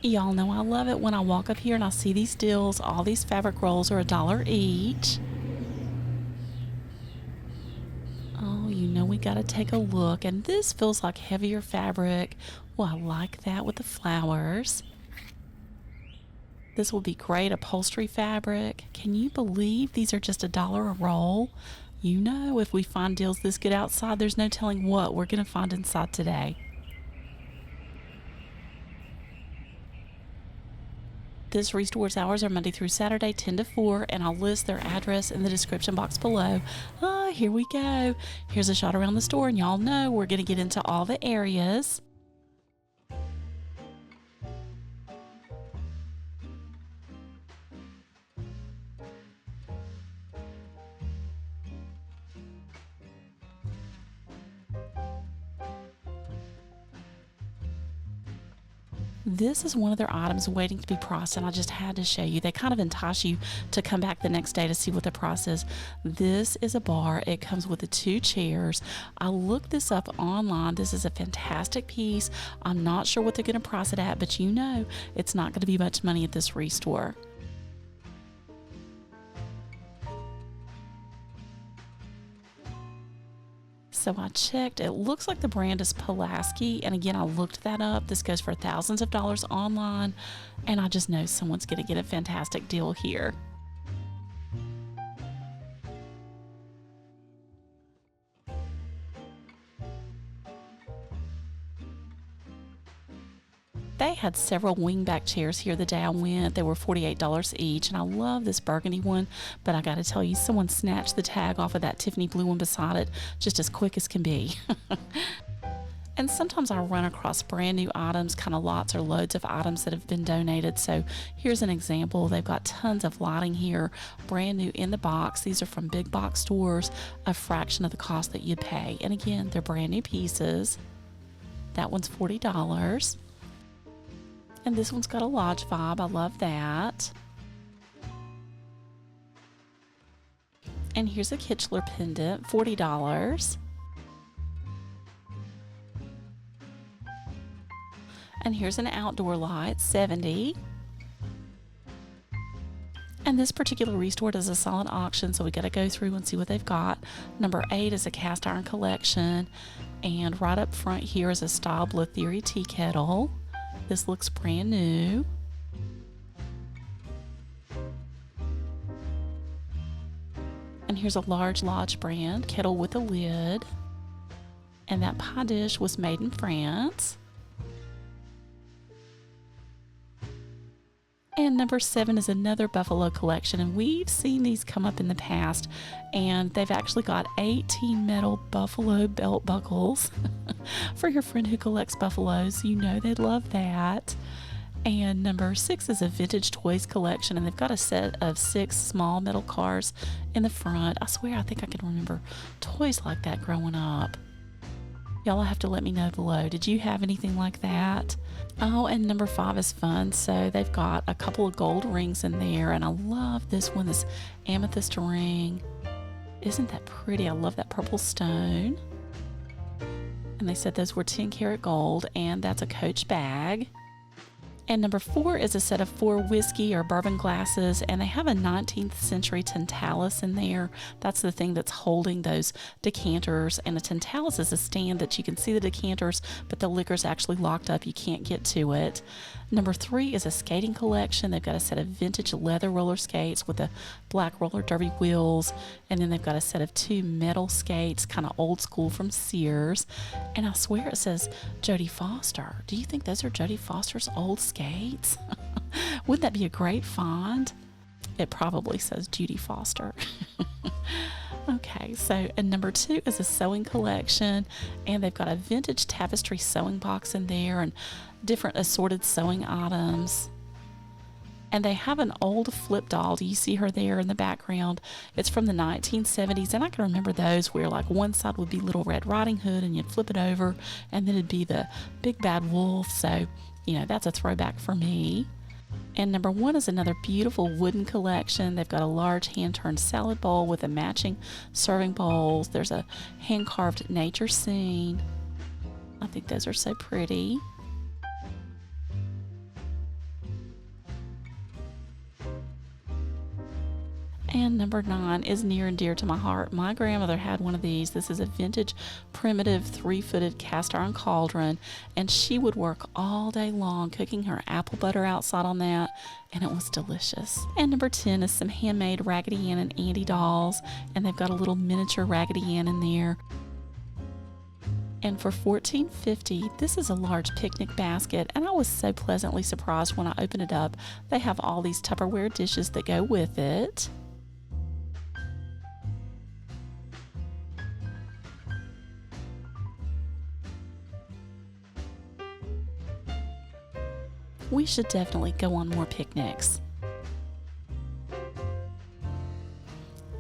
Y'all know I love it when I walk up here and I see these deals. All these fabric rolls are $1 each. Oh, you know we gotta take a look, and this feels like heavier fabric. Well, I like that with the flowers. This will be great upholstery fabric. Can you believe these are just $1 a roll? You know, if we find deals this good outside, there's no telling what we're gonna find inside today. This restore's hours are Monday through Saturday, 10 to 4, and I'll list their address in the description box below. Here we go. Here's a shot around the store, and y'all know we're going to get into all the areas. This is one of their items waiting to be priced, and I just had to show you. They kind of entice you to come back the next day to see what the price is. This is a bar. It comes with the 2 chairs. I looked this up online. This is a fantastic piece. I'm not sure what they're going to price it at, but you know it's not going to be much money at this restore. So I checked. It looks like the brand is Pulaski, and again, I looked that up. This goes for thousands of dollars online, and I just know someone's going to get a fantastic deal here. They had several wingback chairs here the day I went. They were $48 each, and I love this burgundy one, but I got to tell you, someone snatched the tag off of that Tiffany blue one beside it just as quick as can be. And sometimes I run across brand new items, kind of lots or loads of items that have been donated. So here's an example. They've got tons of lighting here, brand new in the box. These are from big box stores, a fraction of the cost that you'd pay. And again, they're brand new pieces. That one's $40. And this one's got a lodge vibe. I love that. And here's a Kitchler pendant, $40. And here's an outdoor light, $70. And this particular restore does a silent auction, so we got to go through and see what they've got. Number 8 is a cast iron collection, and right up front here is a Style Blue Theory tea kettle. This looks brand new. And here's a large Lodge brand kettle with a lid. And that pie dish was made in France. And number 7 is another Buffalo collection, and we've seen these come up in the past, and they've actually got 18 metal Buffalo belt buckles. For your friend who collects buffaloes, you know they'd love that. And number 6 is a vintage toys collection, and they've got a set of 6 small metal cars in the front. I swear I think I can remember toys like that growing up. Y'all have to let me know below. Did you have anything like that? Oh, and number 5 is fun. So they've got a couple of gold rings in there, and I love this one, this amethyst ring. Isn't that pretty? I love that purple stone. And they said those were 10 karat gold, and that's a Coach bag. And number 4 is a set of 4 whiskey or bourbon glasses, and they have a 19th century tantalus in there. That's the thing that's holding those decanters, and a tantalus is a stand that you can see the decanters, but the liquor's actually locked up. You can't get to it. Number 3 is a skating collection. They've got a set of vintage leather roller skates with the black roller derby wheels, and then they've got a set of 2 metal skates, kind of old school from Sears. And I swear it says Jodie Foster. Do you think those are Jodie Foster's old skates? Wouldn't that be a great find? It probably says Judy Foster. Okay, so and number 2 is a sewing collection, and they've got a vintage tapestry sewing box in there and different assorted sewing items. And they have an old flip doll. Do you see her there in the background? It's from the 1970s, and I can remember those where like one side would be Little Red Riding Hood and you'd flip it over and then it'd be the Big Bad Wolf. So, you know, that's a throwback for me. And number 1 is another beautiful wooden collection. They've got a large hand-turned salad bowl with a matching serving bowls. There's a hand-carved nature scene. I think those are so pretty. And number 9 is near and dear to my heart. My grandmother had one of these. This is a vintage, primitive, 3-footed cast iron cauldron, and she would work all day long cooking her apple butter outside on that, and it was delicious. And number 10 is some handmade Raggedy Ann and Andy dolls, and they've got a little miniature Raggedy Ann in there. And for $14.50, this is a large picnic basket, and I was so pleasantly surprised when I opened it up. They have all these Tupperware dishes that go with it. We should definitely go on more picnics.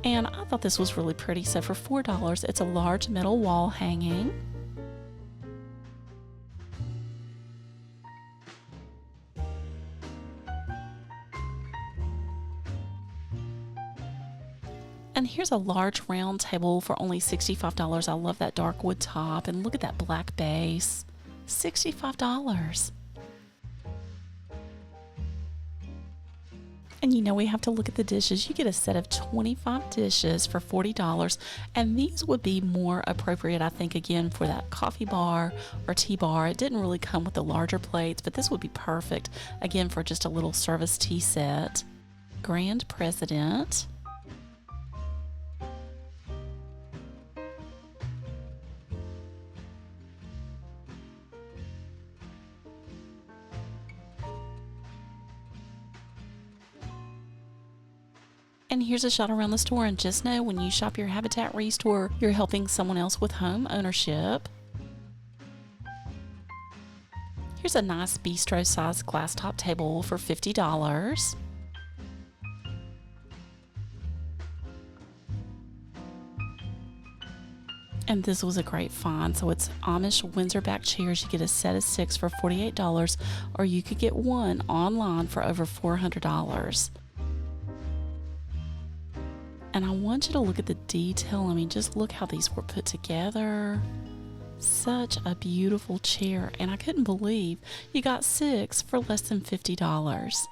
And I thought this was really pretty, so for $4, it's a large metal wall hanging. And here's a large round table for only $65. I love that dark wood top, and look at that black base. $65. And you know we have to look at the dishes. You get a set of 25 dishes for $40, and these would be more appropriate, I think, again, for that coffee bar or tea bar. It didn't really come with the larger plates, but this would be perfect, again, for just a little service tea set. Grand President. And here's a shot around the store, and just know when you shop your Habitat Restore, you're helping someone else with home ownership. Here's a nice bistro-sized glass top table for $50. And this was a great find. So it's Amish Windsor back chairs. You get a set of 6 for $48, or you could get one online for over $400. And I want you to look at the detail. I mean, just look how these were put together. Such a beautiful chair. And I couldn't believe you got 6 for less than $50.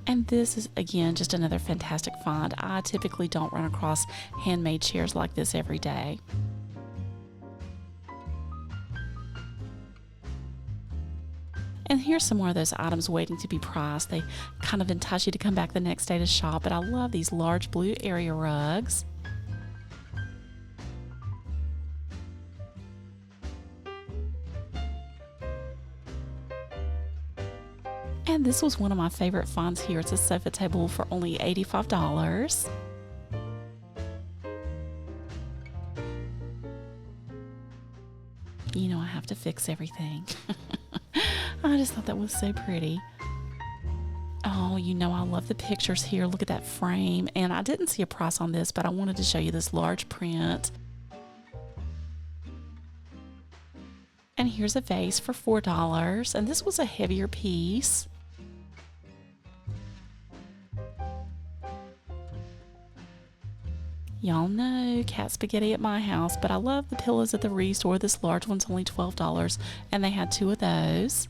And this is, again, just another fantastic find. I typically don't run across handmade chairs like this every day. And here's some more of those items waiting to be priced. They kind of entice you to come back the next day to shop, but I love these large blue area rugs. And this was one of my favorite finds here. It's a sofa table for only $85. You know, I have to fix everything. I just thought that was so pretty. Oh, you know, I love the pictures here. Look at that frame. And I didn't see a price on this, but I wanted to show you this large print. And here's a vase for $4. And this was a heavier piece. Y'all know cat spaghetti at my house, but I love the pillows at the Restore. This large one's only $12, and they had 2 of those.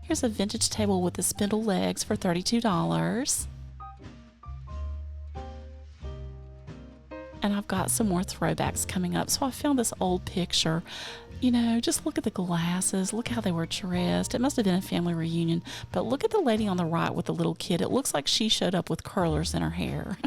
Here's a vintage table with the spindle legs for $32. And I've got some more throwbacks coming up. So I found this old picture. You know, just look at the glasses. Look how they were dressed. It must have been a family reunion. But look at the lady on the right with the little kid. It looks like she showed up with curlers in her hair.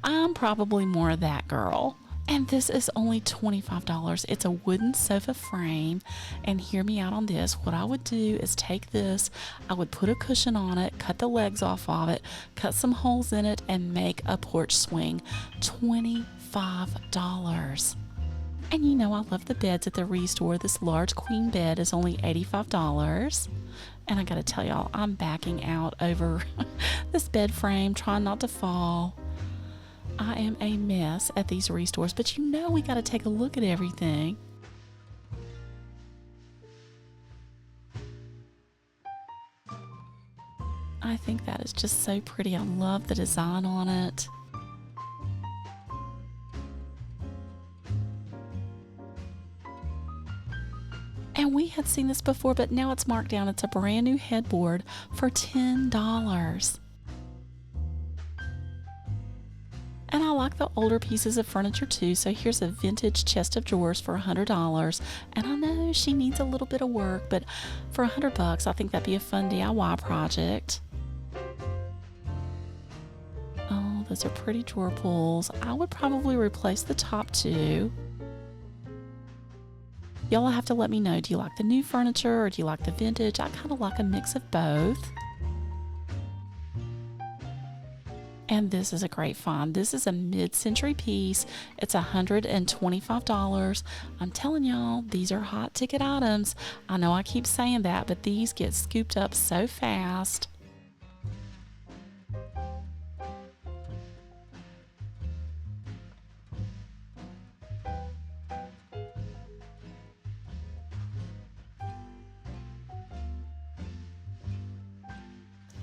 I'm probably more of that girl. And this is only $25. It's a wooden sofa frame. And hear me out on this. What I would do is take this, I would put a cushion on it, cut the legs off of it, cut some holes in it, and make a porch swing. $25. And you know I love the beds at the Restore. This large queen bed is only $85. And I gotta tell y'all, I'm backing out over this bed frame, trying not to fall. I am a mess at these Restores, but you know we gotta take a look at everything. I think that is just so pretty. I love the design on it. And we had seen this before, but now it's marked down. It's a brand new headboard for $10. And I like the older pieces of furniture too, so here's a vintage chest of drawers for $100. And I know she needs a little bit of work, but for $100, I think that'd be a fun DIY project. Oh, those are pretty drawer pulls. I would probably replace the top two. Y'all have to let me know, do you like the new furniture or do you like the vintage? I kind of like a mix of both. And this is a great find. This is a mid-century piece. It's $125. I'm telling y'all, these are hot ticket items. I know I keep saying that, but these get scooped up so fast.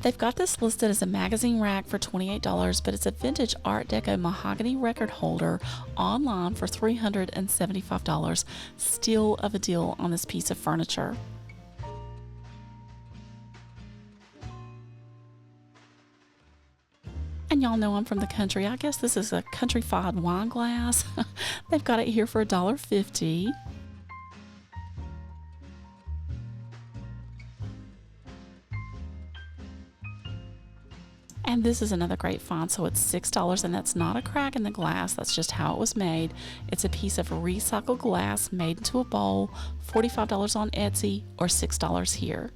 They've got this listed as a magazine rack for $28, but it's a vintage Art Deco mahogany record holder online for $375. Still of a deal on this piece of furniture. And y'all know I'm from the country. I guess this is a country-fied wine glass. They've got it here for $1.50. And this is another great find, so it's $6, and that's not a crack in the glass, that's just how it was made. It's a piece of recycled glass made into a bowl, $45 on Etsy, or $6 here.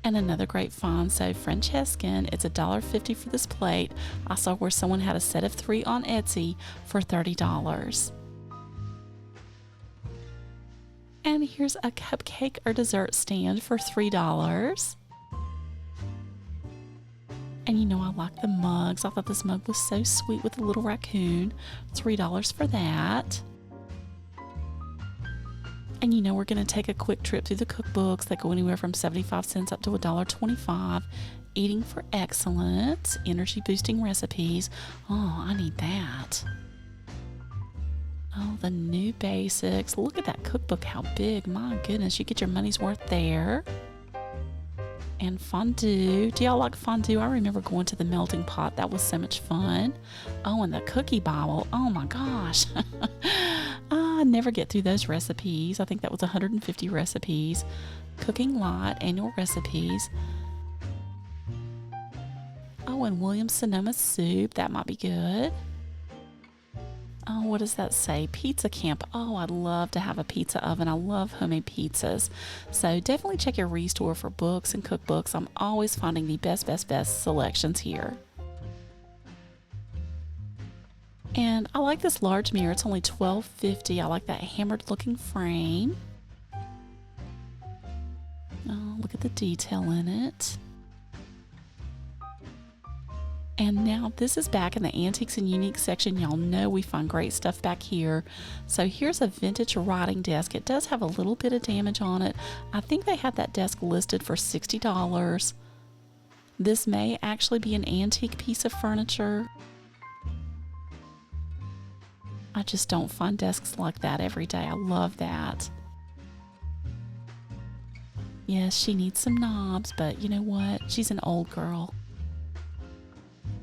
And another great find, so Francescan, it's $1.50 for this plate. I saw where someone had a set of 3 on Etsy for $30. And here's a cupcake or dessert stand for $3. And you know I like the mugs. I thought this mug was so sweet with a little raccoon. $3 for that. And you know we're going to take a quick trip through the cookbooks. They go anywhere from 75 cents up to $1.25. Eating for Excellence. Energy boosting recipes. Oh, I need that. Oh, the new basics. Look at that cookbook, how big. My goodness, you get your money's worth there. And fondue. Do y'all like fondue? I remember going to the melting pot. That was so much fun. Oh, and the cookie Bible. Oh my gosh. I never get through those recipes. I think that was 150 recipes. Cooking Light, annual recipes. Oh, and Williams Sonoma soup. That might be good. Oh, what does that say? Pizza Camp. Oh, I'd love to have a pizza oven. I love homemade pizzas. So definitely check your Restore for books and cookbooks. I'm always finding the best selections here. And I like this large mirror. It's only $12.50. I like that hammered looking frame. Oh, look at the detail in it. And now this is back in the Antiques and Unique section. Y'all know we find great stuff back here. So here's a vintage writing desk. It does have a little bit of damage on it. I think they had that desk listed for $60. This may actually be an antique piece of furniture. I just don't find desks like that every day. I love that. Yes, she needs some knobs, but you know what? She's an old girl.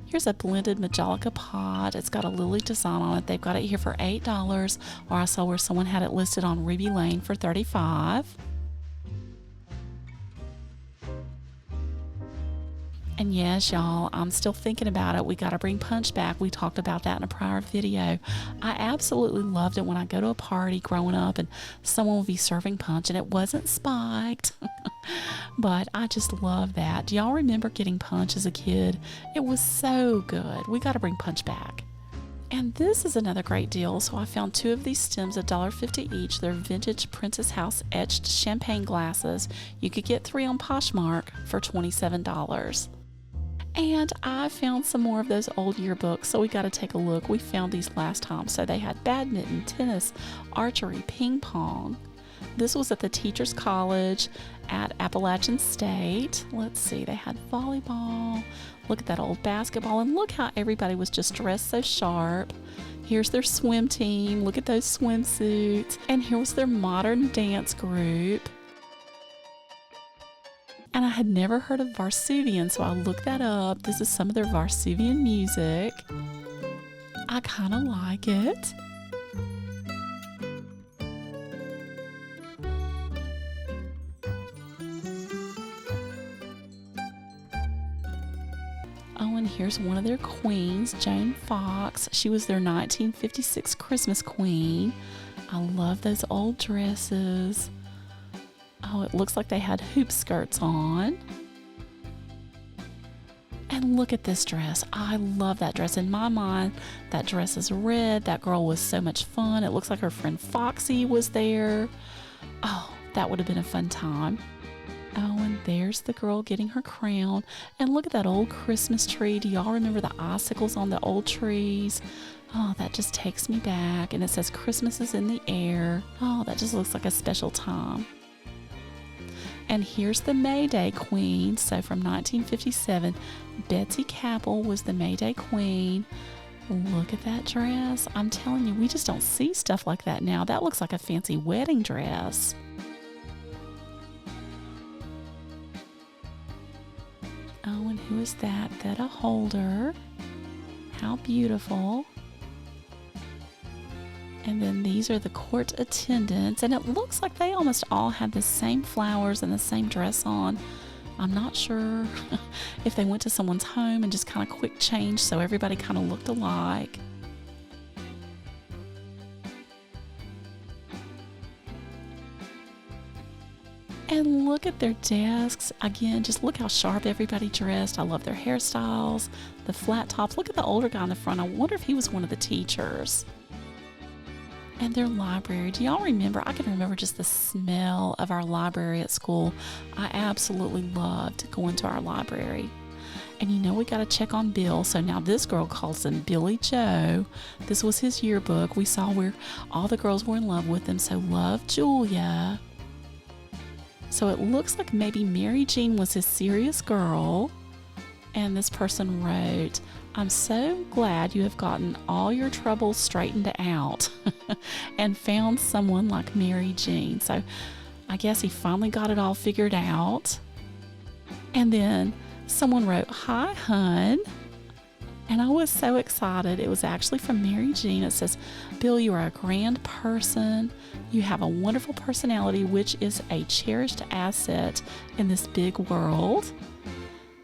Here's a blended Majolica pot. It's got a lily design on it. They've got it here for $8, or I saw where someone had it listed on Ruby Lane for $35. And yes, y'all, I'm still thinking about it. We got to bring punch back. We talked about that in a prior video. I absolutely loved it when I go to a party growing up and someone would be serving punch and it wasn't spiked. But I just love that. Do y'all remember getting punch as a kid? It was so good. We got to bring punch back. And this is another great deal. So I found 2 of these stems, $1.50 each. They're vintage Princess House etched champagne glasses. You could get 3 on Poshmark for $27. And I found some more of those old yearbooks, so we got to take a look. We found these last time. So they had badminton, tennis, archery, ping pong. This was at the Teachers College at Appalachian State. Let's see, they had volleyball. Look at that old basketball, and look how everybody was just dressed so sharp. Here's their swim team. Look at those swimsuits. And here was their modern dance group. And I had never heard of Varsuvian, so I looked that up. This is some of their Varsuvian music. I kind of like it. Oh, and here's one of their queens, Joan Fox. She was their 1956 Christmas queen. I love those old dresses. Oh, it looks like they had hoop skirts on. And look at this dress. I love that dress. In my mind, that dress is red. That girl was so much fun. It looks like her friend Foxy was there. Oh, that would have been a fun time. Oh, and there's the girl getting her crown. And look at that old Christmas tree. Do y'all remember the icicles on the old trees? Oh, that just takes me back. And it says Christmas is in the air. Oh, that just looks like a special time. And here's the May Day Queen. So from 1957, Betsy Capel was the May Day Queen. Look at that dress. I'm telling you, we just don't see stuff like that now. That looks like a fancy wedding dress. Oh, and who is that? Theta Holder. How beautiful. And then these are the court attendants, and it looks like they almost all had the same flowers and the same dress on. I'm not sure if they went to someone's home and just kind of quick changed so everybody kind of looked alike. And look at their desks. Again, just look how sharp everybody dressed. I love their hairstyles, the flat tops. Look at the older guy in the front. I wonder if he was one of the teachers. And their library. Do y'all remember? I can remember just the smell of our library at school. I absolutely loved going to our library. And you know we got to check on Bill. So now this girl calls him Billy Joe. This was his yearbook. We saw where all the girls were in love with him. So love Julia. So it looks like maybe Mary Jean was his serious girl. And this person wrote, I'm so glad you have gotten all your troubles straightened out and found someone like Mary Jean. So I guess he finally got it all figured out. And then someone wrote, hi, hun. And I was so excited. It was actually from Mary Jean. It says, Bill, you are a grand person. You have a wonderful personality, which is a cherished asset in this big world.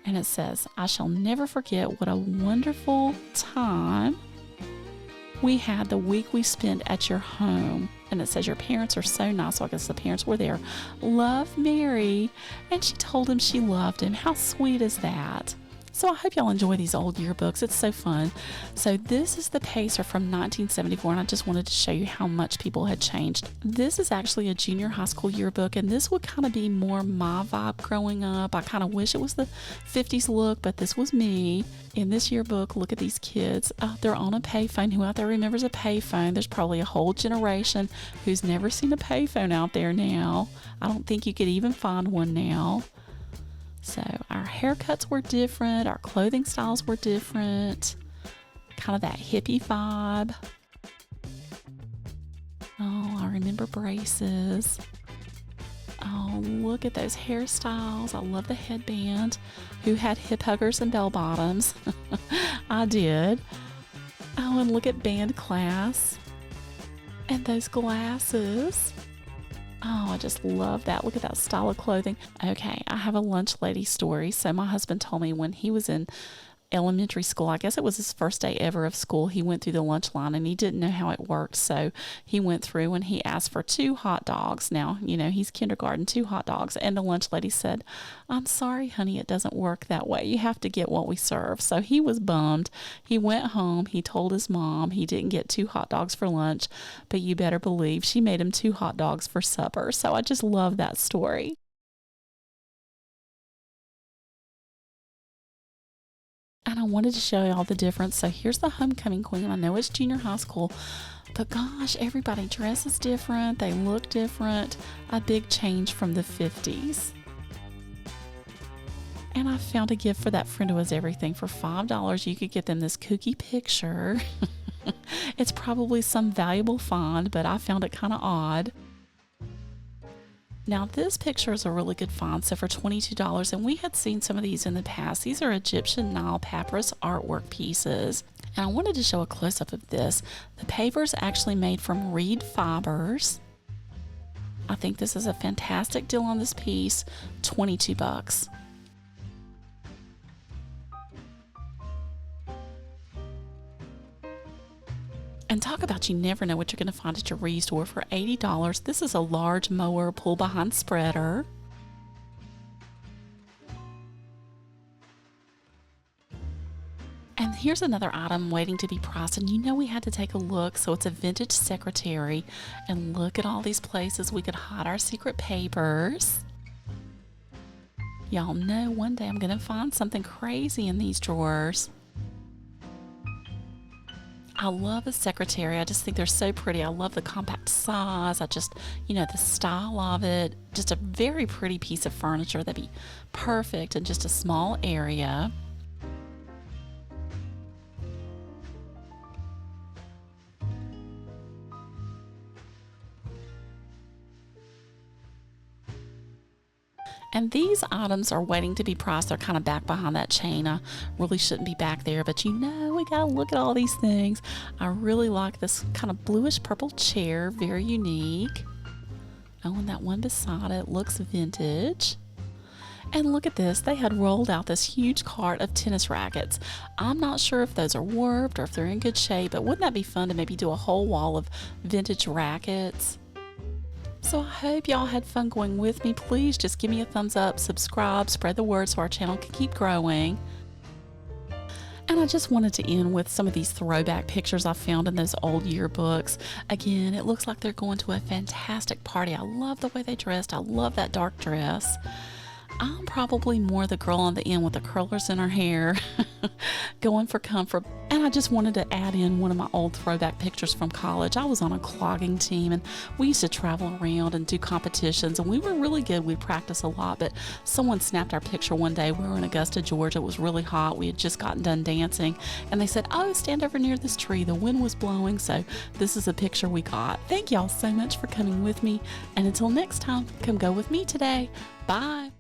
And it says, I shall never forget what a wonderful time we had the week we spent at your home. And it says, your parents are so nice. So I guess the parents were there. Love, Mary. And she told him she loved him. How sweet is that? So I hope y'all enjoy these old yearbooks. It's so fun. So this is the Pacer from 1974, and I just wanted to show you how much people had changed. This is actually a junior high school yearbook, and this would kind of be more my vibe growing up. I kind of wish it was the 50s look, but this was me. In this yearbook, look at these kids. They're on a payphone. Who out there remembers a payphone? There's probably a whole generation who's never seen a payphone out there now. I don't think you could even find one now. So our haircuts were different, our clothing styles were different, kind of that hippie vibe. Oh, I remember braces. Oh, look at those hairstyles. I love the headband. Who had hip huggers and bell bottoms? I did. Oh, and look at band class. And those glasses. Oh, I just love that. Look at that style of clothing. Okay, I have a lunch lady story. So my husband told me when he was in elementary school, I guess it was his first day ever of school, he went through the lunch line and he didn't know how it worked. So he went through and he asked for 2 hot dogs. Now, you know, he's kindergarten, 2 hot dogs. And the lunch lady said, I'm sorry, honey, it doesn't work that way. You have to get what we serve. So he was bummed. He went home. He told his mom he didn't get 2 hot dogs for lunch, but you better believe she made him 2 hot dogs for supper. So I just love that story. And I wanted to show you all the difference. So here's the homecoming queen. I know it's junior high school, but gosh, everybody dresses different. They look different. A big change from the 50s. And I found a gift for that friend who was everything. For $5, you could get them this kooky picture. It's probably some valuable find, but I found it kind of odd. Now this picture is a really good find, so for $22, and we had seen some of these in the past. These are Egyptian Nile papyrus artwork pieces. And I wanted to show a close-up of this. The paver is actually made from reed fibers. I think this is a fantastic deal on this piece, $22. And talk about you never know what you're going to find at your reed store for $80. This is a large mower pull-behind spreader. And here's another item waiting to be priced, and you know we had to take a look. So it's a vintage secretary, and look at all these places we could hide our secret papers. Y'all know one day I'm going to find something crazy in these drawers. I love a secretary. I just think they're so pretty. I love the compact size. I just, the style of it. Just a very pretty piece of furniture that'd be perfect in just a small area. And these items are waiting to be priced. They're kind of back behind that chain. I really shouldn't be back there, but we gotta look at all these things. I really like this kind of bluish purple chair, very unique. Oh, and that one beside it looks vintage. And look at this, they had rolled out this huge cart of tennis rackets. I'm not sure if those are warped or if they're in good shape, but wouldn't that be fun to maybe do a whole wall of vintage rackets? So I hope y'all had fun going with me. Please just give me a thumbs up, subscribe, spread the word so our channel can keep growing. And I just wanted to end with some of these throwback pictures I found in those old yearbooks. Again, it looks like they're going to a fantastic party. I love the way they dressed. I love that dark dress. I'm probably more the girl on the end with the curlers in her hair, going for comfort. And I just wanted to add in one of my old throwback pictures from college. I was on a clogging team, and we used to travel around and do competitions, and we were really good. We practiced a lot, but someone snapped our picture one day. We were in Augusta, Georgia. It was really hot. We had just gotten done dancing, and they said, "Oh, stand over near this tree." The wind was blowing, so this is a picture we got. Thank y'all so much for coming with me, and until next time, come go with me today. Bye.